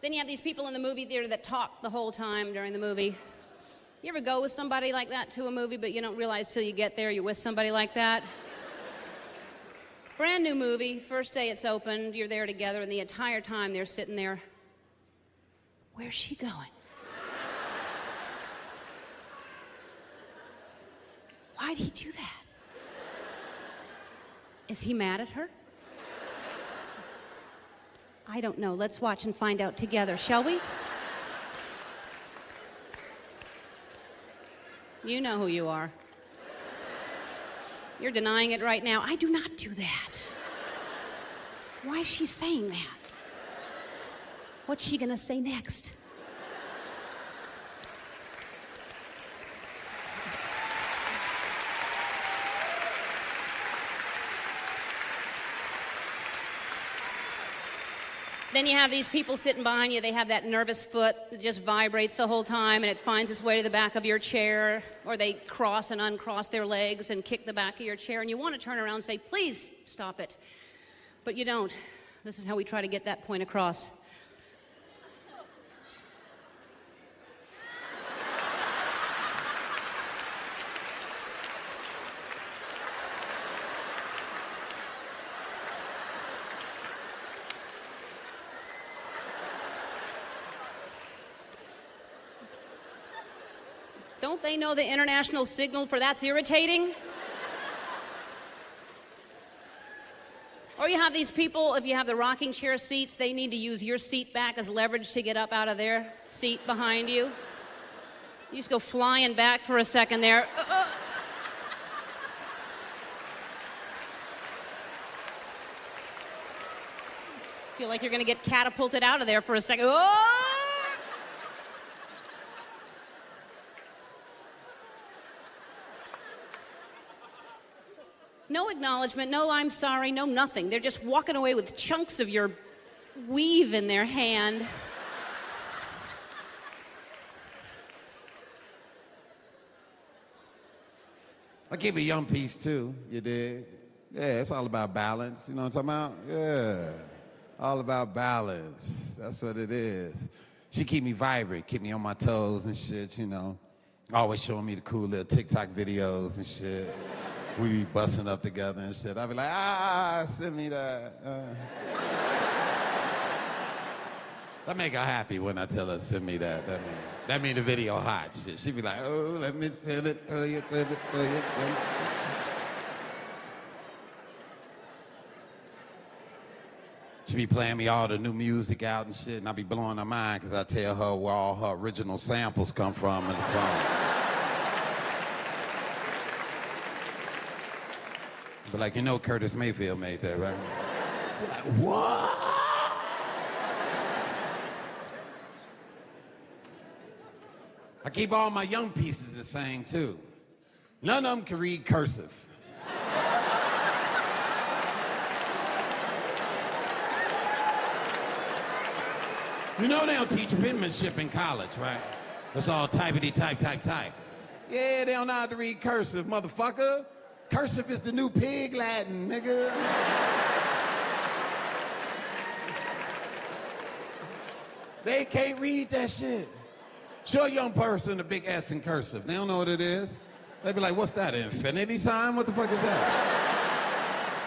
Then you have these people in the movie theater that talk the whole time during the movie. You ever go with somebody like that to a movie, but you don't realize till you get there you're with somebody like that? Brand new movie, first day it's opened, you're there together, and the entire time they're sitting there. Where's she going? Why'd he do that? Is he mad at her? I don't know. Let's watch and find out together, shall we? You know who you are. You're denying it right now. I do not do that. Why is she saying that? What's she gonna say next? Then you have these people sitting behind you. They have that nervous foot that just vibrates the whole time, and it finds its way to the back of your chair, or they cross and uncross their legs and kick the back of your chair, and you want to turn around and say, please stop it. But you don't. This is how we try to get that point across. Don't they know the international signal for that's irritating? Or you have these people, if you have the rocking chair seats, they need to use your seat back as leverage to get up out of their seat behind you. You just go flying back for a second there. Feel like you're gonna get catapulted out of there for a second. Oh! No acknowledgement, no I'm sorry, no nothing. They're just walking away with chunks of your weave in their hand. I keep a young piece too, you dig? Yeah, it's all about balance, you know what I'm talking about? Yeah, all about balance, that's what it is. She keep me vibrant, keep me on my toes and shit, you know. Always showing me the cool little TikTok videos and shit. We be busting up together and shit. I be like, send me that. That make her happy when I tell her, send me that. That mean the video hot shit. She be like, oh, let me send it to you, send it to you, send it. She be playing me all the new music out and shit, and I be blowing her mind because I tell her where all her original samples come from in the song. But like, you know Curtis Mayfield made that, right? You're like, what? I keep all my young pieces the same, too. None of them can read cursive. You know they don't teach penmanship in college, right? It's all typity type, type, type. Yeah, they don't know how to read cursive, motherfucker. Cursive is the new pig Latin, nigga. They can't read that shit. Show a young person a big S in cursive. They don't know what it is. They be like, what's that, an infinity sign? What the fuck is that?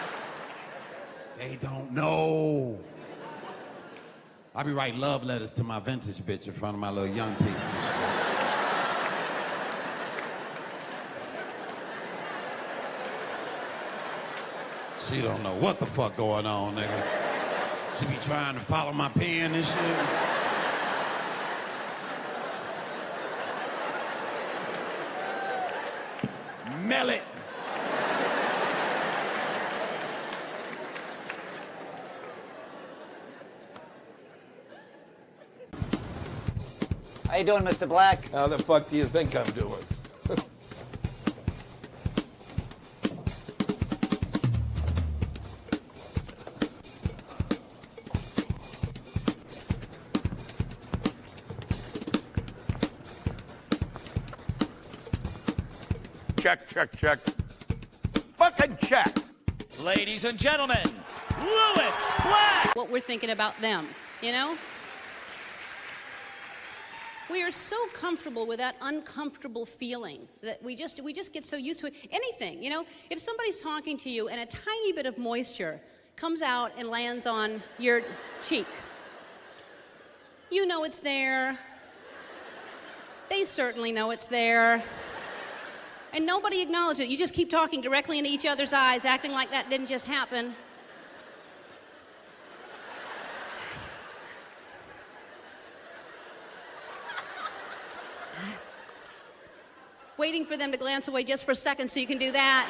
They don't know. I be writing love letters to my vintage bitch in front of my little young piece and shit. She don't know what the fuck going on, nigga. She be trying to follow my pen and shit. Mel it. How you doing, Mr. Black? How the fuck do you think I'm doing? Check, check, check. Fucking check. Ladies and gentlemen, Lewis Black! What we're thinking about them, you know? We are so comfortable with that uncomfortable feeling that we just get so used to it. Anything, you know, if somebody's talking to you and a tiny bit of moisture comes out and lands on your cheek, you know it's there. They certainly know it's there. And nobody acknowledges it. You just keep talking directly into each other's eyes, acting like that didn't just happen. Waiting for them to glance away just for a second so you can do that.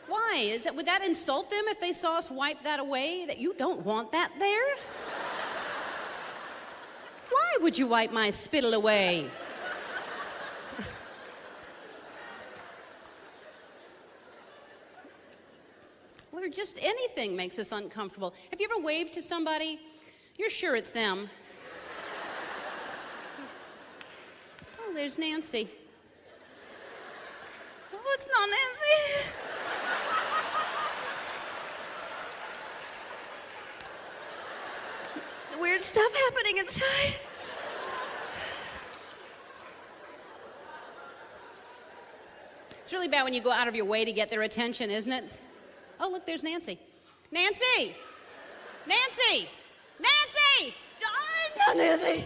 Why? Would that insult them if they saw us wipe that away? That you don't want that there? Why would you wipe my spittle away? Or just anything makes us uncomfortable. Have you ever waved to somebody? You're sure it's them. Oh, there's Nancy. Oh, it's not Nancy. Weird stuff happening inside. It's really bad when you go out of your way to get their attention, isn't it? Oh, look, there's Nancy. Nancy! Nancy! Nancy! Oh, not Nancy!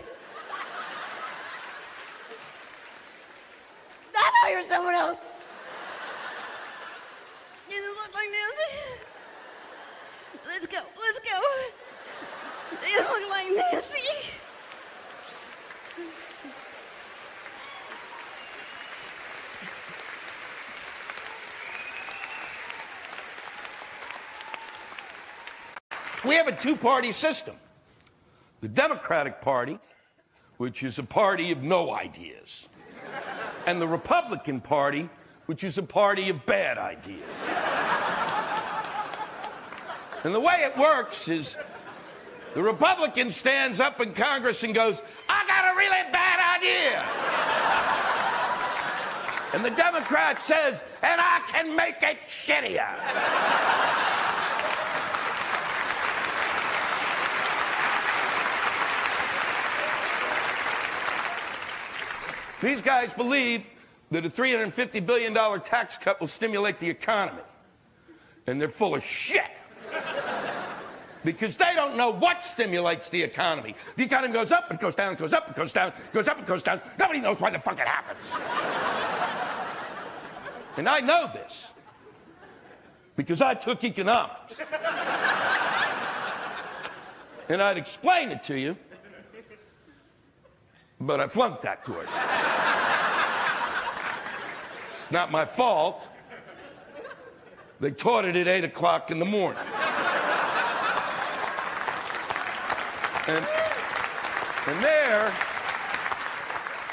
I thought you were someone else. You look like Nancy. Let's go, let's go. You look like Nancy. We have a two-party system. The Democratic Party, which is a party of no ideas, and the Republican Party, which is a party of bad ideas. And the way it works is the Republican stands up in Congress and goes, I got a really bad idea. And the Democrat says, and I can make it shittier. These guys believe that a $350 billion tax cut will stimulate the economy. And they're full of shit. Because they don't know what stimulates the economy. The economy goes up and goes down, goes up and goes down, goes up and goes down. Nobody knows why the fuck it happens. And I know this. Because I took economics. And I'd explain it to you. But I flunked that course. Not my fault. They taught it at 8 o'clock in the morning. And there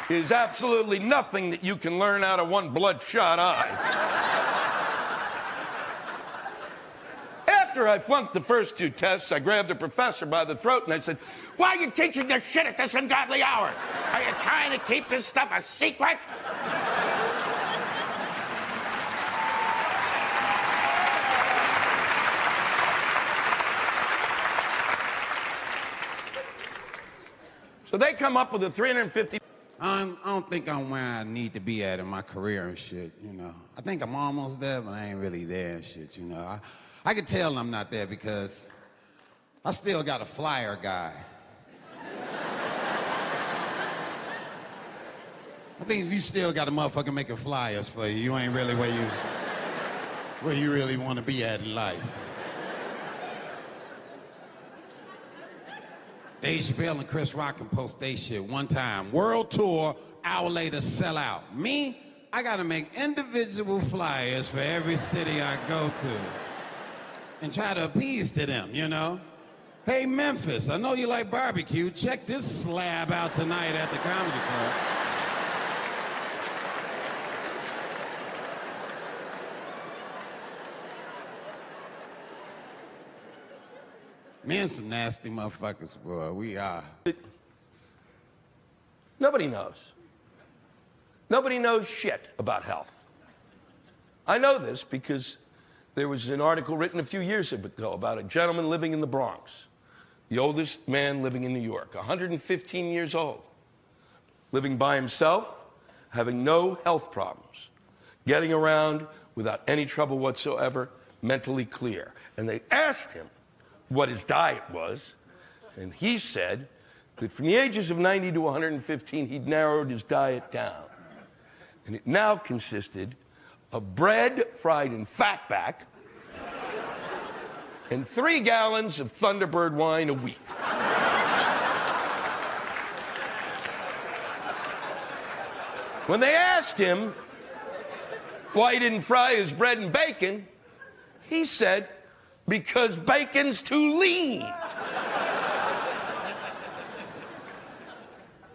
is absolutely nothing that you can learn out of one bloodshot eye. After I flunked the first two tests, I grabbed the professor by the throat and I said, why are you teaching this shit at this ungodly hour? Are you trying to keep this stuff a secret? So they come up with a 350. I don't think I'm where I need to be at in my career and shit, you know. I think I'm almost there, but I ain't really there and shit, you know. I can tell I'm not there because I still got a flyer guy. I think if you still got a motherfucker making flyers for you, you ain't really where you really want to be at in life. Dave Chappelle and Chris Rock can post they shit one time. World tour, hour later, sell out. Me, I gotta make individual flyers for every city I go to and try to appease to them, you know? Hey, Memphis, I know you like barbecue. Check this slab out tonight at the Comedy Club. Me and some nasty motherfuckers, boy, we are. Nobody knows. Nobody knows shit about health. I know this because there was an article written a few years ago about a gentleman living in the Bronx the oldest man living in New York, 115 years old, living by himself, having no health problems, getting around without any trouble whatsoever, mentally clear. And they asked him what his diet was, and he said that from the ages of 90 to 115, he'd narrowed his diet down. And it now consisted of bread fried in fatback and 3 gallons of Thunderbird wine a week. When they asked him why he didn't fry his bread and bacon, he said, because bacon's too lean.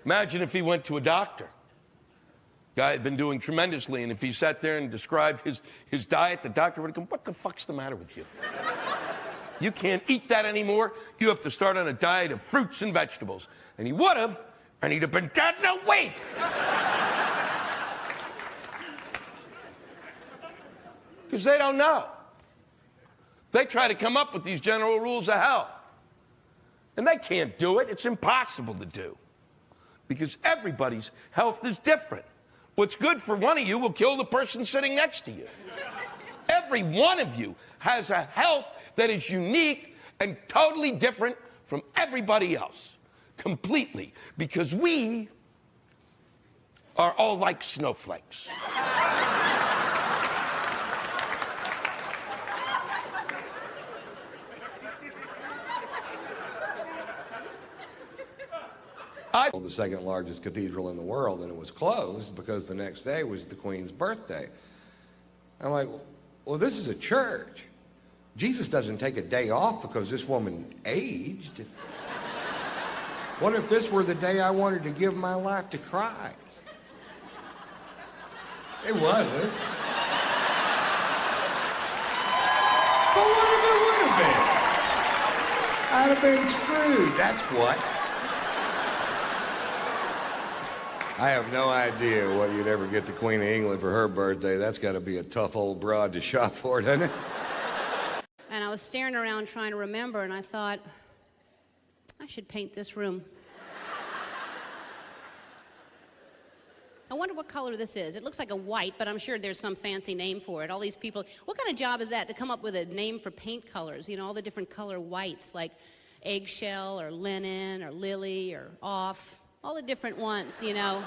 Imagine if he went to a doctor. Guy had been doing tremendously, and if he sat there and described his diet, the doctor would have come, what the fuck's the matter with you? You can't eat that anymore. You have to start on a diet of fruits and vegetables. And he would have, and he'd have been dead in a week. Because they don't know. They try to come up with these general rules of health. And they can't do it. It's impossible to do. Because everybody's health is different. What's good for one of you will kill the person sitting next to you. Every one of you has a health that is unique and totally different from everybody else. Completely. Because we are all like snowflakes. The second largest cathedral in the world, and it was closed because the next day was the Queen's birthday. I'm like, well, this is a church. Jesus doesn't take a day off because this woman aged. What if this were the day I wanted to give my life to Christ? It wasn't. But what if it would have been? I'd have been screwed, that's what. I have no idea what you'd ever get the Queen of England for her birthday. That's got to be a tough old broad to shop for, doesn't it? And I was staring around trying to remember, and I thought, I should paint this room. I wonder what color this is. It looks like a white, but I'm sure there's some fancy name for it. All these people, what kind of job is that to come up with a name for paint colors? You know, all the different color whites, like eggshell or linen or lily or off. All the different ones, you know.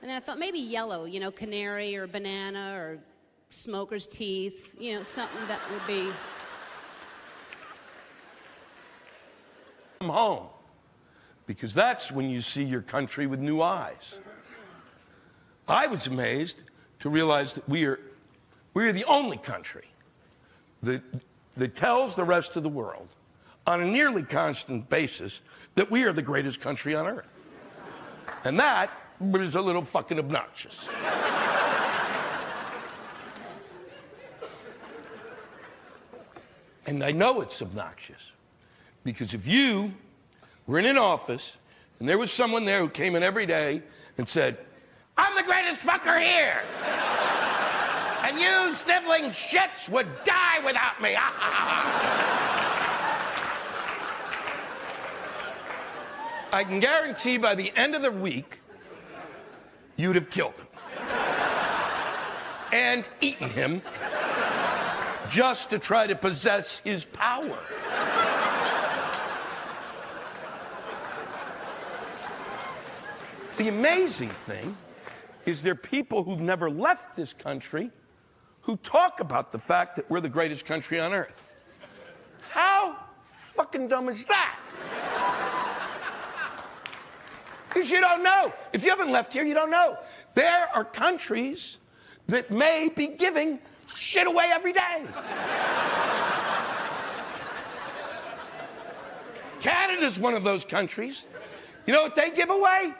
And then I thought maybe yellow, you know, canary or banana or smoker's teeth, you know, something that would be. Come home, because that's when you see your country with new eyes. I was amazed to realize that we are the only country that tells the rest of the world on a nearly constant basis that we are the greatest country on earth. And that is a little fucking obnoxious. And I know it's obnoxious because if you were in an office and there was someone there who came in every day and said, I'm the greatest fucker here, and you sniveling shits would die without me. I can guarantee by the end of the week, you'd have killed him. And eaten him just to try to possess his power. The amazing thing is there are people who've never left this country who talk about the fact that we're the greatest country on earth. How fucking dumb is that? Because you don't know. If you haven't left here, you don't know. There are countries that may be giving shit away every day. Canada's one of those countries. You know what they give away?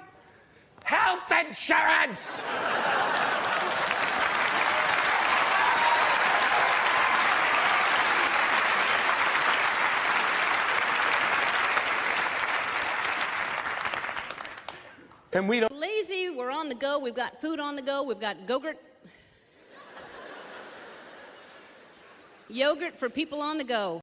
Health insurance! And we don't. Lazy, we're on the go, we've got food on the go, we've got yogurt for people on the go.